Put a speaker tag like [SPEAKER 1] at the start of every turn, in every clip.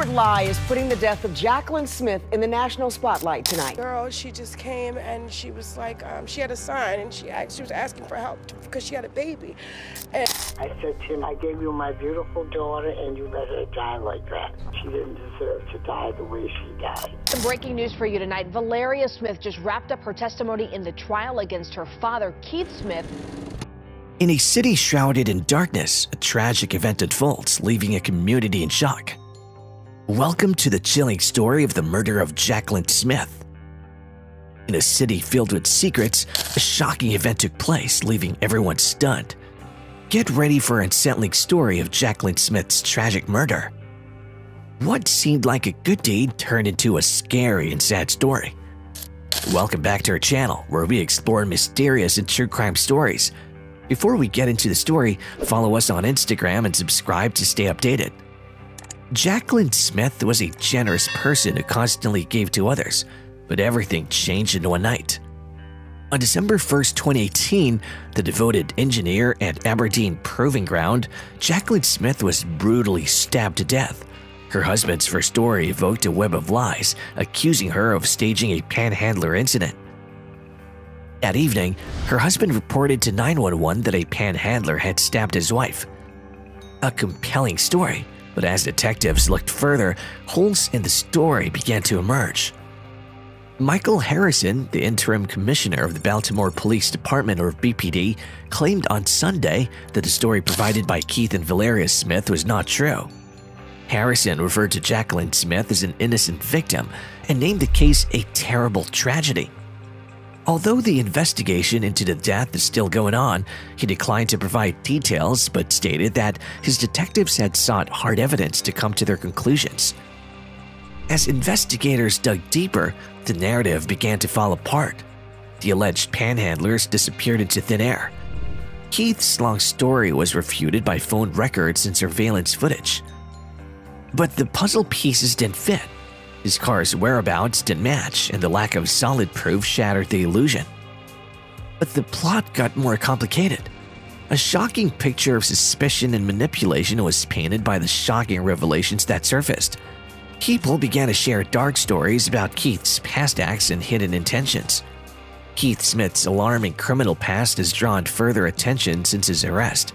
[SPEAKER 1] elaborate lie is putting the death of Jacquelyn Smith in the national spotlight tonight.
[SPEAKER 2] Girl, she just came and she was like, she had a sign and she was asking for help because she had a baby. And
[SPEAKER 3] I said to him, I gave you my beautiful daughter and you let her die like that. She didn't deserve to die the way she died.
[SPEAKER 4] Some breaking news for you tonight. Valeria Smith just wrapped up her testimony in the trial against her father, Keith Smith.
[SPEAKER 5] In a city shrouded in darkness, a tragic event unfolds, leaving a community in shock. Welcome to the chilling story of the murder of Jacquelyn Smith. In a city filled with secrets, a shocking event took place, leaving everyone stunned. Get ready for an unsettling story of Jacquelyn Smith's tragic murder. What seemed like a good deed turned into a scary and sad story. Welcome back to our channel, where we explore mysterious and true crime stories. Before we get into the story, follow us on Instagram and subscribe to stay updated. Jacquelyn Smith was a generous person who constantly gave to others, but everything changed in one night. On December 1st, 2018, the devoted engineer at Aberdeen Proving Ground, Jacquelyn Smith was brutally stabbed to death. Her husband's first story evoked a web of lies, accusing her of staging a panhandler incident. That evening, her husband reported to 911 that a panhandler had stabbed his wife. A compelling story, but as detectives looked further, holes in the story began to emerge. Michael Harrison, the interim commissioner of the Baltimore Police Department, or BPD, claimed on Sunday that the story provided by Keith and Valeria Smith was not true. Harrison referred to Jacquelyn Smith as an innocent victim and named the case a terrible tragedy. Although the investigation into the death is still going on, he declined to provide details but stated that his detectives had sought hard evidence to come to their conclusions. As investigators dug deeper, the narrative began to fall apart. The alleged panhandlers disappeared into thin air. Keith's long story was refuted by phone records and surveillance footage. But the puzzle pieces didn't fit. His car's whereabouts didn't match, and the lack of solid proof shattered the illusion. But the plot got more complicated. A shocking picture of suspicion and manipulation was painted by the shocking revelations that surfaced. People began to share dark stories about Keith's past acts and hidden intentions. Keith Smith's alarming criminal past has drawn further attention since his arrest.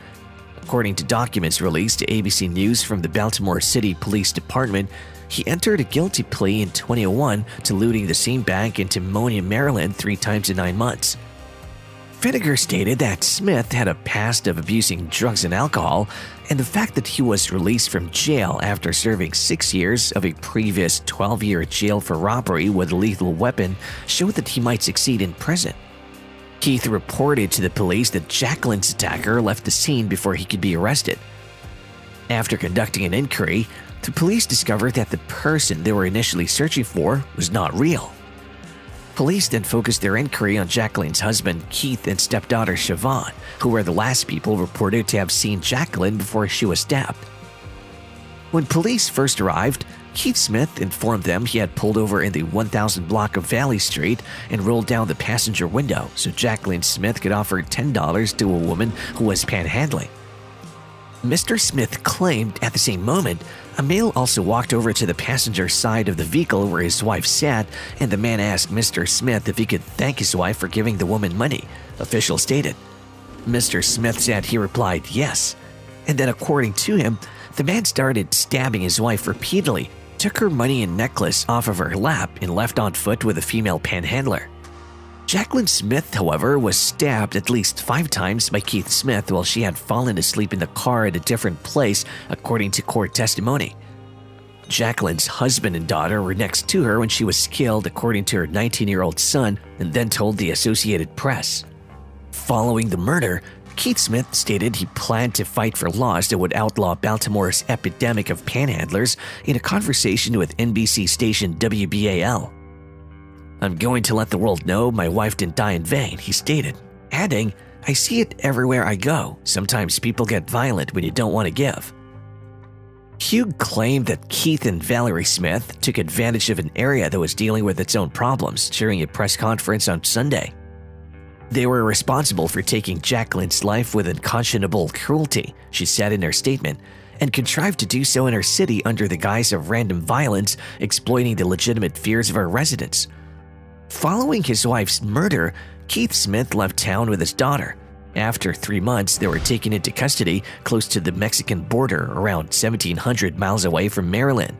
[SPEAKER 5] According to documents released to ABC News from the Baltimore City Police Department, he entered a guilty plea in 2001 to looting the same bank in Timonium, Maryland 3 times in 9 months. Finnegar stated that Smith had a past of abusing drugs and alcohol, and the fact that he was released from jail after serving 6 years of a previous 12-year jail for robbery with a lethal weapon showed that he might succeed in prison. Keith reported to the police that Jacquelyn's attacker left the scene before he could be arrested. After conducting an inquiry, the police discovered that the person they were initially searching for was not real. Police then focused their inquiry on Jacquelyn's husband Keith and stepdaughter Siobhan, who were the last people reported to have seen Jacquelyn before she was stabbed. When police first arrived, Keith Smith informed them he had pulled over in the 1000 block of Valley Street and rolled down the passenger window so Jacquelyn Smith could offer $10 to a woman who was panhandling. Mr. Smith claimed at the same moment, a male also walked over to the passenger side of the vehicle where his wife sat, and the man asked Mr. Smith if he could thank his wife for giving the woman money, officials stated. Mr. Smith said he replied yes, and then according to him, the man started stabbing his wife repeatedly, took her money and necklace off of her lap, and left on foot with a female panhandler. Jacquelyn Smith, however, was stabbed at least 5 times by Keith Smith while she had fallen asleep in the car at a different place, according to court testimony. Jacquelyn's husband and daughter were next to her when she was killed, according to her 19-year-old son, and then told the Associated Press. Following the murder, Keith Smith stated he planned to fight for laws that would outlaw Baltimore's epidemic of panhandlers in a conversation with NBC station WBAL. "I'm going to let the world know my wife didn't die in vain," he stated, adding, "I see it everywhere I go. Sometimes people get violent when you don't want to give." Hugh claimed that Keith and Valerie Smith took advantage of an area that was dealing with its own problems during a press conference on Sunday. They were responsible for taking Jacquelyn's life with unconscionable cruelty, she said in her statement, and contrived to do so in her city under the guise of random violence, exploiting the legitimate fears of her residents. Following his wife's murder, Keith Smith left town with his daughter. After 3 months, they were taken into custody close to the Mexican border, around 1,700 miles away from Maryland.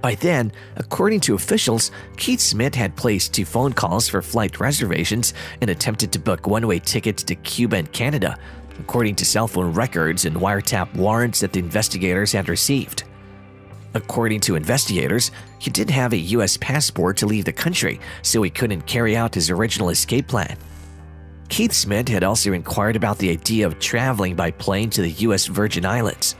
[SPEAKER 5] By then, according to officials, Keith Smith had placed 2 phone calls for flight reservations and attempted to book one-way tickets to Cuba and Canada, according to cell phone records and wiretap warrants that the investigators had received. According to investigators, he didn't have a U.S. passport to leave the country, so he couldn't carry out his original escape plan. Keith Smith had also inquired about the idea of traveling by plane to the U.S. Virgin Islands.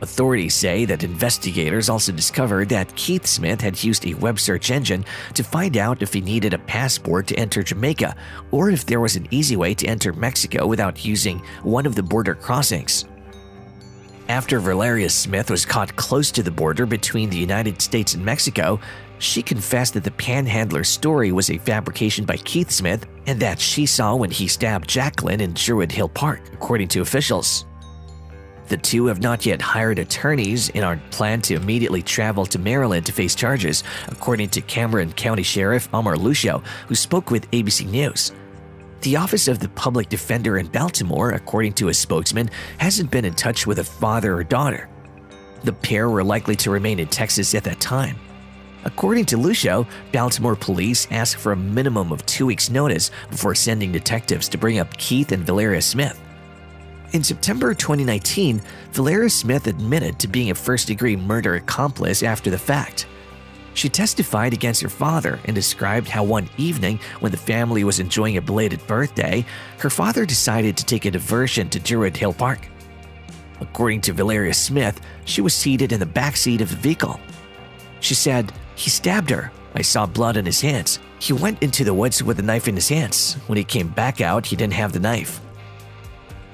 [SPEAKER 5] Authorities say that investigators also discovered that Keith Smith had used a web search engine to find out if he needed a passport to enter Jamaica or if there was an easy way to enter Mexico without using one of the border crossings. After Valeria Smith was caught close to the border between the United States and Mexico, she confessed that the panhandler's story was a fabrication by Keith Smith and that she saw when he stabbed Jacquelyn in Druid Hill Park, according to officials. The two have not yet hired attorneys and are planned to immediately travel to Maryland to face charges, according to Cameron County Sheriff Omar Lucio, who spoke with ABC News. The Office of the Public Defender in Baltimore, according to a spokesman, hasn't been in touch with a father or daughter. The pair were likely to remain in Texas at that time. According to Lucio, Baltimore police asked for a minimum of 2 weeks' notice before sending detectives to bring up Keith and Valeria Smith. In September 2019, Valeria Smith admitted to being a first-degree murder accomplice after the fact. She testified against her father and described how one evening, when the family was enjoying a belated birthday, her father decided to take a diversion to Druid Hill Park. According to Valeria Smith, she was seated in the back seat of the vehicle. She said, "He stabbed her. I saw blood on his hands. He went into the woods with a knife in his hands. When he came back out, he didn't have the knife."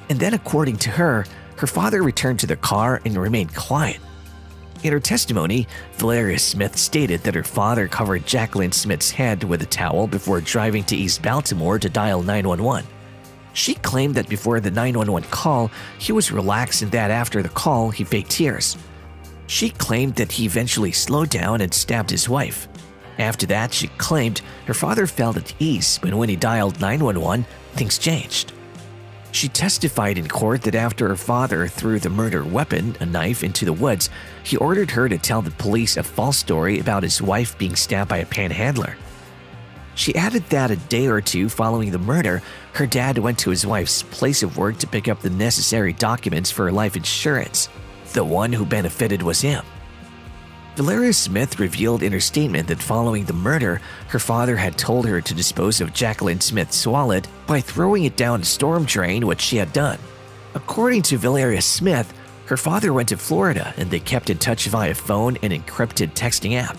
[SPEAKER 5] And then, according to her, her father returned to the car and remained quiet. In her testimony, Valeria Smith stated that her father covered Jacquelyn Smith's head with a towel before driving to East Baltimore to dial 911. She claimed that before the 911 call, he was relaxed and that after the call, he faked tears. She claimed that he eventually slowed down and stabbed his wife. After that, she claimed her father felt at ease, but when he dialed 911, things changed. She testified in court that after her father threw the murder weapon, a knife, into the woods, he ordered her to tell the police a false story about his wife being stabbed by a panhandler. She added that a day or 2 following the murder, her dad went to his wife's place of work to pick up the necessary documents for her life insurance. The one who benefited was him. Valeria Smith revealed in her statement that following the murder, her father had told her to dispose of Jacquelyn Smith's wallet by throwing it down a storm drain, which she had done. According to Valeria Smith, her father went to Florida and they kept in touch via phone and encrypted texting app.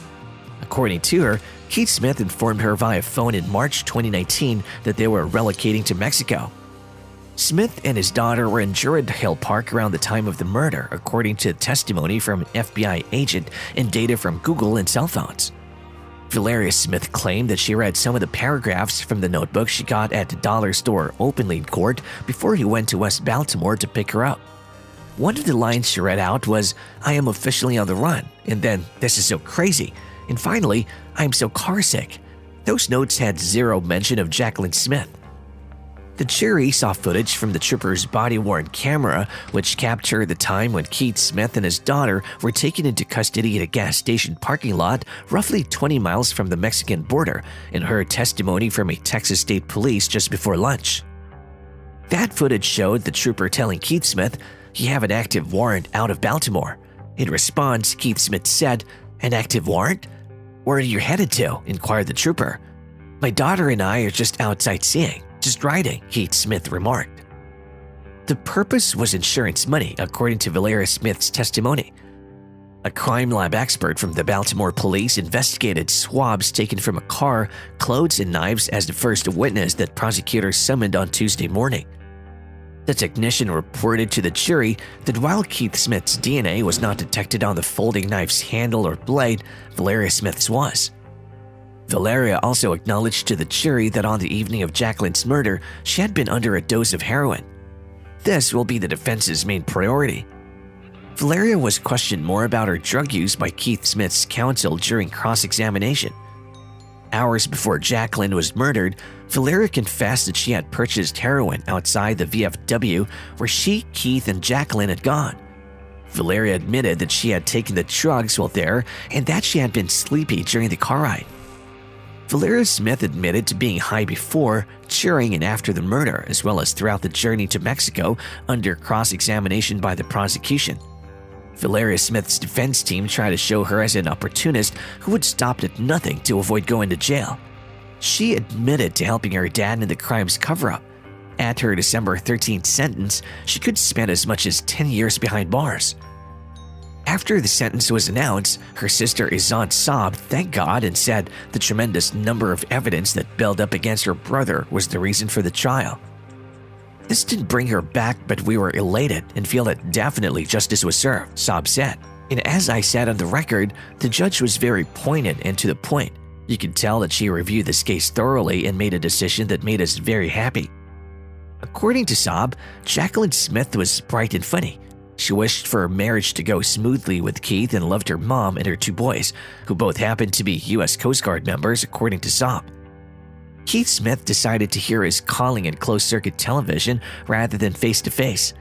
[SPEAKER 5] According to her, Keith Smith informed her via phone in March 2019 that they were relocating to Mexico. Smith and his daughter were in Druid Hill Park around the time of the murder, according to testimony from an FBI agent and data from Google and cell phones. Valeria Smith claimed that she read some of the paragraphs from the notebook she got at the dollar store openly in court before he went to West Baltimore to pick her up. One of the lines she read out was, "I am officially on the run," and then, "This is so crazy," and finally, "I am so carsick." Those notes had zero mention of Jacquelyn Smith. The jury saw footage from the trooper's body-worn camera, which captured the time when Keith Smith and his daughter were taken into custody at a gas station parking lot roughly 20 miles from the Mexican border, and heard testimony from a Texas State Police just before lunch. That footage showed the trooper telling Keith Smith, "You have an active warrant out of Baltimore." In response, Keith Smith said, "An active warrant? Where are you headed to?" inquired the trooper. "My daughter and I are just out sightseeing. Just riding," Keith Smith remarked. The purpose was insurance money, according to Valeria Smith's testimony. A crime lab expert from the Baltimore police investigated swabs taken from a car, clothes, and knives as the first witness that prosecutors summoned on Tuesday morning. The technician reported to the jury that while Keith Smith's DNA was not detected on the folding knife's handle or blade, Valeria Smith's was. Valeria also acknowledged to the jury that on the evening of Jacquelyn's murder, she had been under a dose of heroin. This will be the defense's main priority. Valeria was questioned more about her drug use by Keith Smith's counsel during cross-examination. Hours before Jacquelyn was murdered, Valeria confessed that she had purchased heroin outside the VFW where she, Keith, and Jacquelyn had gone. Valeria admitted that she had taken the drugs while there and that she had been sleepy during the car ride. Valeria Smith admitted to being high before, during, and after the murder, as well as throughout the journey to Mexico under cross-examination by the prosecution. Valeria Smith's defense team tried to show her as an opportunist who would stop at nothing to avoid going to jail. She admitted to helping her dad in the crime's cover-up. At her December 13th sentence, she could spend as much as 10 years behind bars. After the sentence was announced, her sister Izan sobbed, thanked God, and said the tremendous number of evidence that built up against her brother was the reason for the trial. This didn't bring her back, but we were elated and feel that definitely justice was served, Saab said. And as I said on the record, the judge was very poignant and to the point. You could tell that she reviewed this case thoroughly and made a decision that made us very happy. According to Saab, Jacquelyn Smith was bright and funny. She wished for her marriage to go smoothly with Keith and loved her mom and her 2 boys, who both happened to be U.S. Coast Guard members, according to Saab. Keith Smith decided to hear his calling in closed-circuit television rather than face-to-face.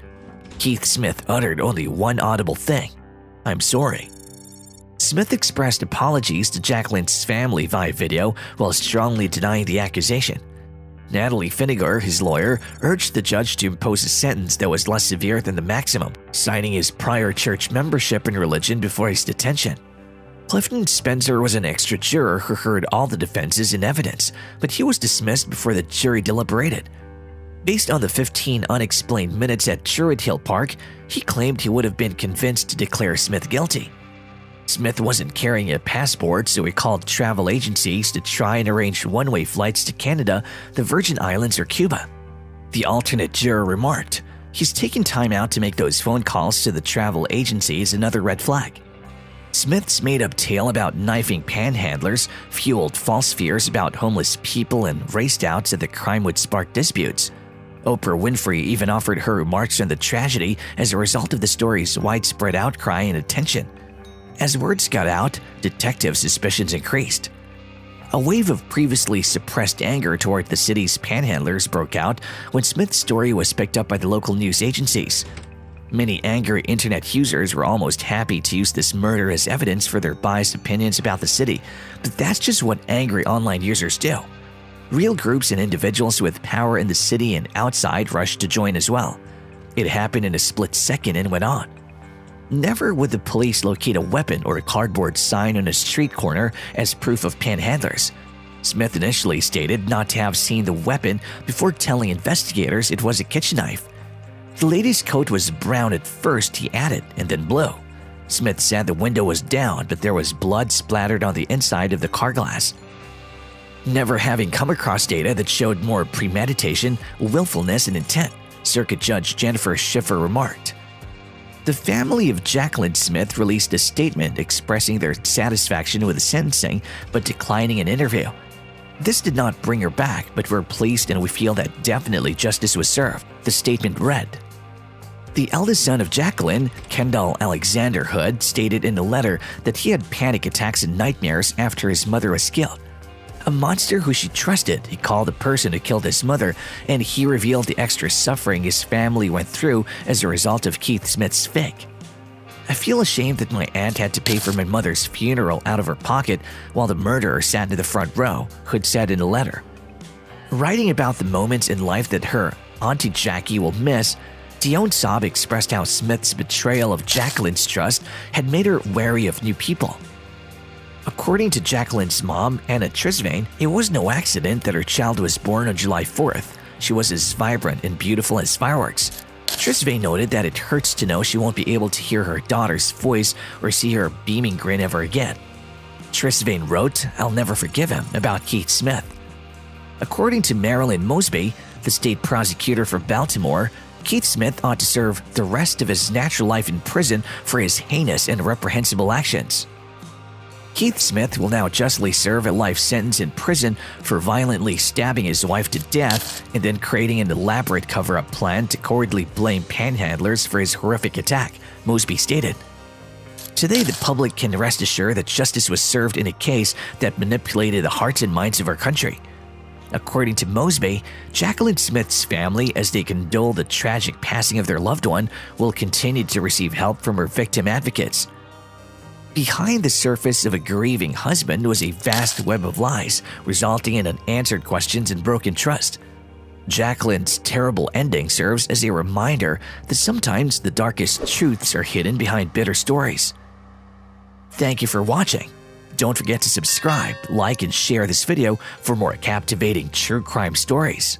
[SPEAKER 5] Keith Smith uttered only one audible thing: "I'm sorry." Smith expressed apologies to Jacquelyn's family via video while strongly denying the accusation. Natalie Finnegar, his lawyer, urged the judge to impose a sentence that was less severe than the maximum, citing his prior church membership and religion before his detention. Clifton Spencer was an extra juror who heard all the defenses and evidence, but he was dismissed before the jury deliberated. Based on the 15 unexplained minutes at Druid Hill Park, he claimed he would have been convinced to declare Smith guilty. Smith wasn't carrying a passport, so he called travel agencies to try and arrange one-way flights to Canada, the Virgin Islands, or Cuba. The alternate juror remarked, "He's taking time out to make those phone calls to the travel agency is another red flag." Smith's made-up tale about knifing panhandlers fueled false fears about homeless people and raised doubts that the crime would spark disputes. Oprah Winfrey even offered her remarks on the tragedy as a result of the story's widespread outcry and attention. As words got out, detective suspicions increased. A wave of previously suppressed anger toward the city's panhandlers broke out when Smith's story was picked up by the local news agencies. Many angry internet users were almost happy to use this murder as evidence for their biased opinions about the city, but that's just what angry online users do. Real groups and individuals with power in the city and outside rushed to join as well. It happened in a split second and went on. Never would the police locate a weapon or a cardboard sign on a street corner as proof of panhandlers. Smith initially stated not to have seen the weapon before telling investigators it was a kitchen knife. The lady's coat was brown at first, he added, and then blue. Smith said the window was down, but there was blood splattered on the inside of the car glass. Never having come across data that showed more premeditation, willfulness, and intent, Circuit Judge Jennifer Schiffer remarked. The family of Jacquelyn Smith released a statement expressing their satisfaction with the sentencing but declining an interview. This did not bring her back, but we're pleased and we feel that definitely justice was served, the statement read. The eldest son of Jacquelyn, Kendall Alexander Hood, stated in a letter that he had panic attacks and nightmares after his mother was killed. A monster who she trusted, he called the person who killed his mother, and he revealed the extra suffering his family went through as a result of Keith Smith's fake. I feel ashamed that my aunt had to pay for my mother's funeral out of her pocket while the murderer sat in the front row, Hood said in a letter. Writing about the moments in life that her Auntie Jackie will miss, Dion Saab expressed how Smith's betrayal of Jacquelyn's trust had made her wary of new people. According to Jacquelyn's mom, Anna Trisvain, it was no accident that her child was born on July 4th. She was as vibrant and beautiful as fireworks. Trisvain noted that it hurts to know she won't be able to hear her daughter's voice or see her beaming grin ever again. Trisvain wrote, "I'll never forgive him," about Keith Smith. According to Marilyn Mosby, the state prosecutor for Baltimore, Keith Smith ought to serve the rest of his natural life in prison for his heinous and reprehensible actions. Keith Smith will now justly serve a life sentence in prison for violently stabbing his wife to death and then creating an elaborate cover-up plan to cowardly blame panhandlers for his horrific attack, Mosby stated. Today, the public can rest assured that justice was served in a case that manipulated the hearts and minds of our country. According to Mosby, Jacquelyn Smith's family, as they condole the tragic passing of their loved one, will continue to receive help from her victim advocates. Behind the surface of a grieving husband was a vast web of lies, resulting in unanswered questions and broken trust. Jacquelyn's terrible ending serves as a reminder that sometimes the darkest truths are hidden behind bitter stories. Thank you for watching. Don't forget to subscribe, like, and share this video for more captivating true crime stories.